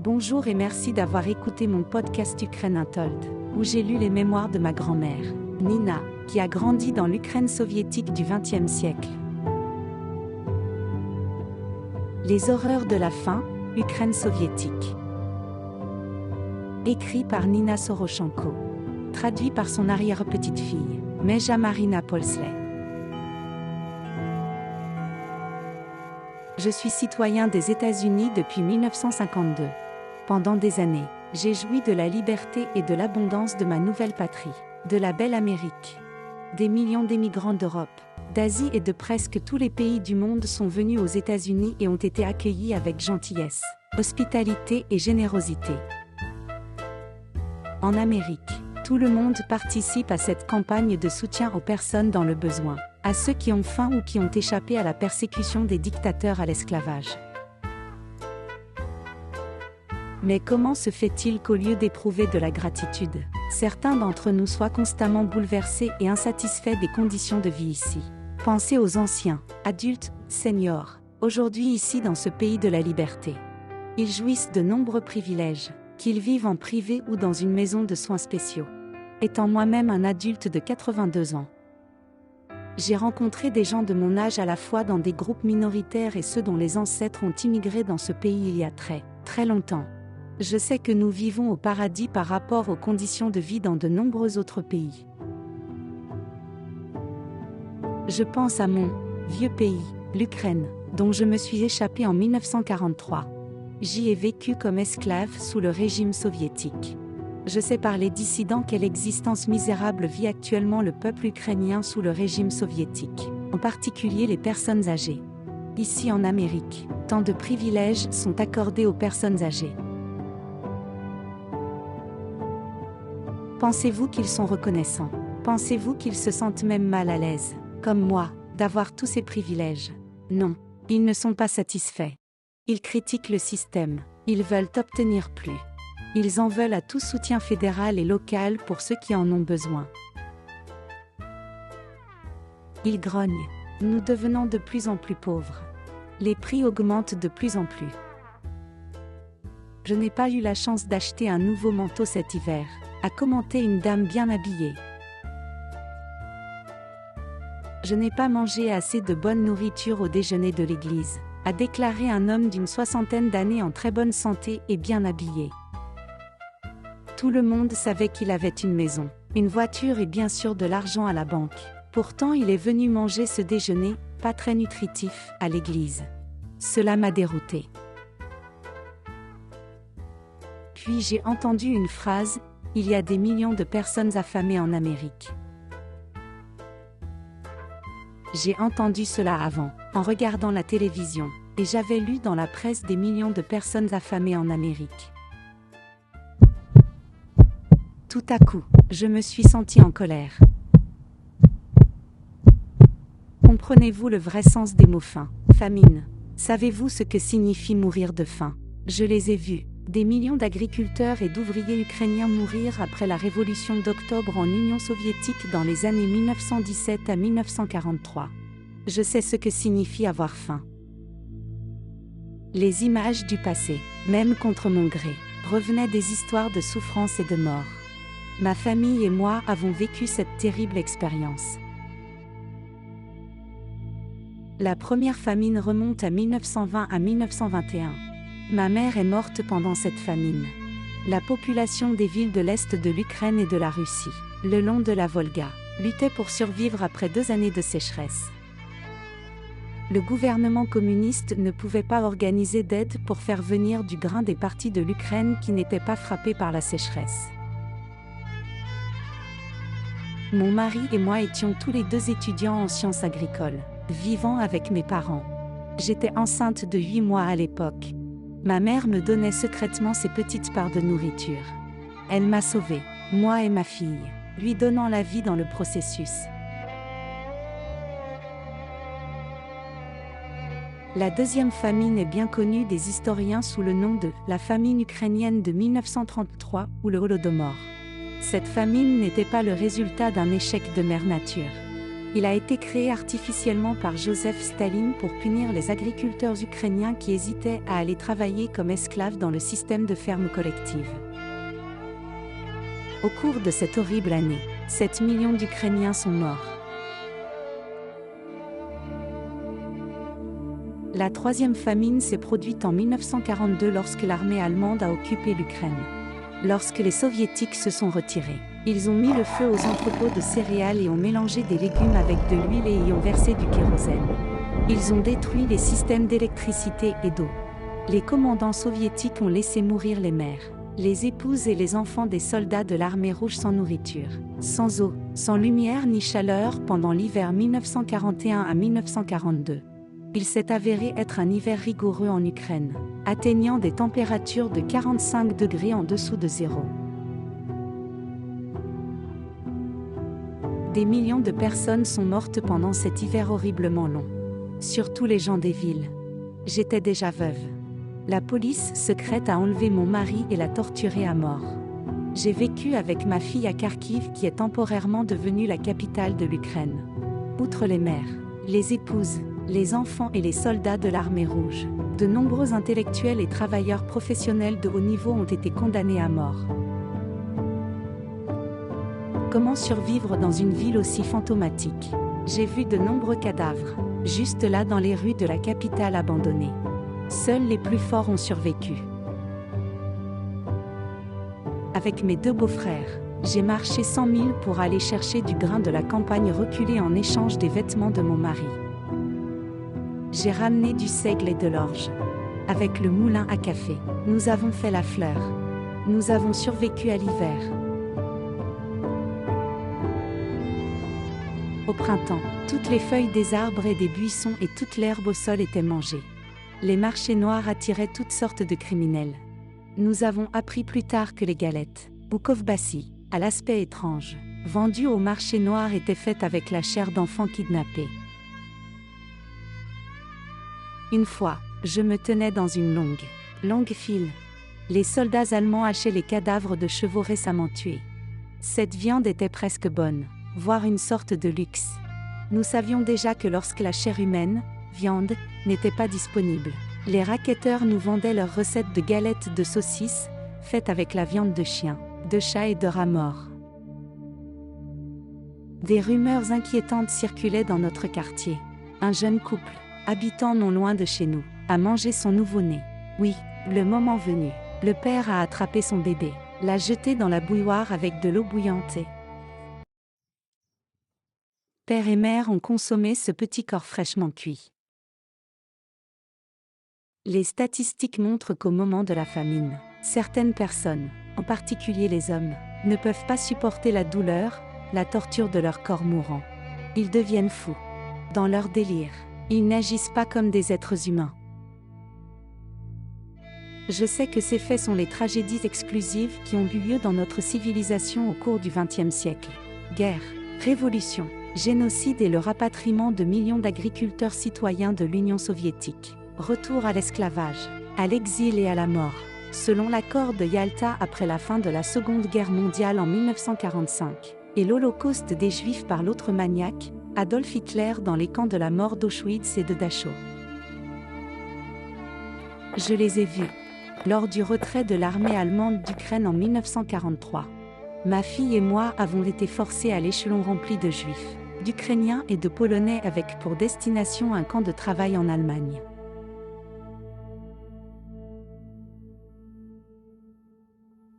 Bonjour et merci d'avoir écouté mon podcast Ukraine Untold, où j'ai lu les mémoires de ma grand-mère, Nina, qui a grandi dans l'Ukraine soviétique du XXe siècle. Les horreurs de la faim, Ukraine soviétique. Écrit par Nina Soroshenko. Traduit par son arrière-petite-fille, Meja Marina Polsley. Je suis citoyen des États-Unis depuis 1952. Pendant des années, j'ai joui de la liberté et de l'abondance de ma nouvelle patrie, de la belle Amérique. Des millions d'émigrants d'Europe, d'Asie et de presque tous les pays du monde sont venus aux États-Unis et ont été accueillis avec gentillesse, hospitalité et générosité. En Amérique, tout le monde participe à cette campagne de soutien aux personnes dans le besoin, à ceux qui ont faim ou qui ont échappé à la persécution des dictateurs à l'esclavage. Mais comment se fait-il qu'au lieu d'éprouver de la gratitude, certains d'entre nous soient constamment bouleversés et insatisfaits des conditions de vie ici? Pensez aux anciens, adultes, seniors, aujourd'hui ici dans ce pays de la liberté. Ils jouissent de nombreux privilèges, qu'ils vivent en privé ou dans une maison de soins spéciaux. Étant moi-même un adulte de 82 ans, j'ai rencontré des gens de mon âge à la fois dans des groupes minoritaires et ceux dont les ancêtres ont immigré dans ce pays il y a très, très longtemps. Je sais que nous vivons au paradis par rapport aux conditions de vie dans de nombreux autres pays. Je pense à mon vieux pays, l'Ukraine, dont je me suis échappé en 1943. J'y ai vécu comme esclave sous le régime soviétique. Je sais par les dissidents quelle existence misérable vit actuellement le peuple ukrainien sous le régime soviétique, en particulier les personnes âgées. Ici en Amérique, tant de privilèges sont accordés aux personnes âgées. Pensez-vous qu'ils sont reconnaissants? Pensez-vous qu'ils se sentent même mal à l'aise, comme moi, d'avoir tous ces privilèges? Non, ils ne sont pas satisfaits. Ils critiquent le système, ils veulent obtenir plus. Ils en veulent à tout soutien fédéral et local pour ceux qui en ont besoin. Ils grognent. Nous devenons de plus en plus pauvres. Les prix augmentent de plus en plus. Je n'ai pas eu la chance d'acheter un nouveau manteau cet hiver, a commenté une dame bien habillée. Je n'ai pas mangé assez de bonne nourriture au déjeuner de l'église, a déclaré un homme d'une soixantaine d'années en très bonne santé et bien habillé. Tout le monde savait qu'il avait une maison, une voiture et bien sûr de l'argent à la banque. Pourtant il est venu manger ce déjeuner, pas très nutritif, à l'église. Cela m'a dérouté. Puis j'ai entendu une phrase, il y a des millions de personnes affamées en Amérique. J'ai entendu cela avant, en regardant la télévision, et j'avais lu dans la presse des millions de personnes affamées en Amérique. Tout à coup, je me suis sentie en colère. Comprenez-vous le vrai sens des mots faim, famine? Savez-vous ce que signifie mourir de faim? Je les ai vus, des millions d'agriculteurs et d'ouvriers ukrainiens mourir après la révolution d'octobre en Union soviétique dans les années 1917 à 1943. Je sais ce que signifie avoir faim. Les images du passé, même contre mon gré, revenaient des histoires de souffrance et de mort. Ma famille et moi avons vécu cette terrible expérience. La première famine remonte à 1920 à 1921. Ma mère est morte pendant cette famine. La population des villes de l'Est de l'Ukraine et de la Russie, le long de la Volga, luttait pour survivre après 2 années de sécheresse. Le gouvernement communiste ne pouvait pas organiser d'aide pour faire venir du grain des parties de l'Ukraine qui n'étaient pas frappées par la sécheresse. Mon mari et moi étions tous les deux étudiants en sciences agricoles, vivant avec mes parents. J'étais enceinte de 8 mois à l'époque. Ma mère me donnait secrètement ses petites parts de nourriture. Elle m'a sauvée, moi et ma fille, lui donnant la vie dans le processus. La deuxième famine est bien connue des historiens sous le nom de la famine ukrainienne de 1933 ou le Holodomor. Cette famine n'était pas le résultat d'un échec de mère nature. Il a été créé artificiellement par Joseph Staline pour punir les agriculteurs ukrainiens qui hésitaient à aller travailler comme esclaves dans le système de ferme collective. Au cours de cette horrible année, 7 millions d'Ukrainiens sont morts. La troisième famine s'est produite en 1942 lorsque l'armée allemande a occupé l'Ukraine. Lorsque les soviétiques se sont retirés, ils ont mis le feu aux entrepôts de céréales et ont mélangé des légumes avec de l'huile et y ont versé du kérosène. Ils ont détruit les systèmes d'électricité et d'eau. Les commandants soviétiques ont laissé mourir les mères, les épouses et les enfants des soldats de l'armée rouge sans nourriture, sans eau, sans lumière ni chaleur pendant l'hiver 1941 à 1942. Il s'est avéré être un hiver rigoureux en Ukraine, atteignant des températures de 45 degrés en dessous de zéro. Des millions de personnes sont mortes pendant cet hiver horriblement long. Surtout les gens des villes. J'étais déjà veuve. La police secrète a enlevé mon mari et l'a torturé à mort. J'ai vécu avec ma fille à Kharkiv qui est temporairement devenue la capitale de l'Ukraine. Outre les mères, les épouses, les enfants et les soldats de l'armée rouge, de nombreux intellectuels et travailleurs professionnels de haut niveau ont été condamnés à mort. Comment survivre dans une ville aussi fantomatique? J'ai vu de nombreux cadavres, juste là dans les rues de la capitale abandonnée. Seuls les plus forts ont survécu. Avec mes deux beaux-frères, j'ai marché 100 milles pour aller chercher du grain de la campagne reculée en échange des vêtements de mon mari. J'ai ramené du seigle et de l'orge. Avec le moulin à café, nous avons fait la fleur. Nous avons survécu à l'hiver. Au printemps, toutes les feuilles des arbres et des buissons et toute l'herbe au sol étaient mangées. Les marchés noirs attiraient toutes sortes de criminels. Nous avons appris plus tard que les galettes, ou kovbassi, à l'aspect étrange, vendues au marché noir étaient faites avec la chair d'enfants kidnappés. Une fois, je me tenais dans une longue file. Les soldats allemands hachaient les cadavres de chevaux récemment tués. Cette viande était presque bonne, voire une sorte de luxe. Nous savions déjà que lorsque la chair humaine, viande, n'était pas disponible, les racketteurs nous vendaient leurs recettes de galettes de saucisses, faites avec la viande de chien, de chat et de rat mort. Des rumeurs inquiétantes circulaient dans notre quartier. Un jeune couple, habitant non loin de chez nous, a mangé son nouveau-né. Oui, le moment venu, le père a attrapé son bébé, l'a jeté dans la bouilloire avec de l'eau bouillante et... Père et mère ont consommé ce petit corps fraîchement cuit. Les statistiques montrent qu'au moment de la famine, certaines personnes, en particulier les hommes, ne peuvent pas supporter la douleur, la torture de leur corps mourant. Ils deviennent fous. Dans leur délire, ils n'agissent pas comme des êtres humains. Je sais que ces faits sont les tragédies exclusives qui ont eu lieu dans notre civilisation au cours du XXe siècle. Guerre, révolution, génocide et le rapatriement de millions d'agriculteurs citoyens de l'Union soviétique. Retour à l'esclavage, à l'exil et à la mort, selon l'accord de Yalta après la fin de la Seconde Guerre mondiale en 1945, et l'Holocauste des Juifs par l'autre maniaque, Adolf Hitler dans les camps de la mort d'Auschwitz et de Dachau. Je les ai vus lors du retrait de l'armée allemande d'Ukraine en 1943. Ma fille et moi avons été forcés à l'échelon rempli de Juifs, d'Ukrainiens et de Polonais avec pour destination un camp de travail en Allemagne.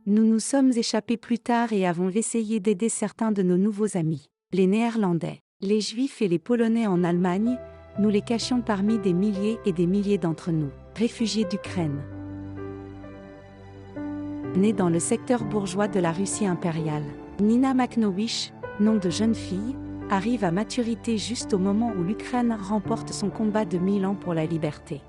Nous nous sommes échappés plus tard et avons essayé d'aider certains de nos nouveaux amis, les Néerlandais, les Juifs et les Polonais en Allemagne. Nous les cachions parmi des milliers et des milliers d'entre nous, réfugiés d'Ukraine. Née dans le secteur bourgeois de la Russie impériale, Nina Maknowicz, nom de jeune fille, arrive à maturité juste au moment où l'Ukraine remporte son combat de 1000 ans pour la liberté.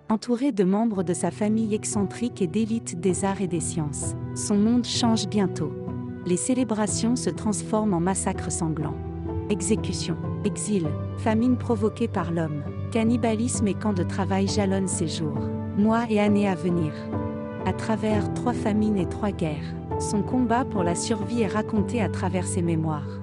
Entourée de membres de sa famille excentrique et d'élite des arts et des sciences, son monde change bientôt. Les célébrations se transforment en massacres sanglants. Exécutions, exil, famine provoquée par l'homme, cannibalisme et camps de travail jalonnent ses jours, mois et années à venir. À travers 3 famines et 3 guerres, son combat pour la survie est raconté à travers ses mémoires.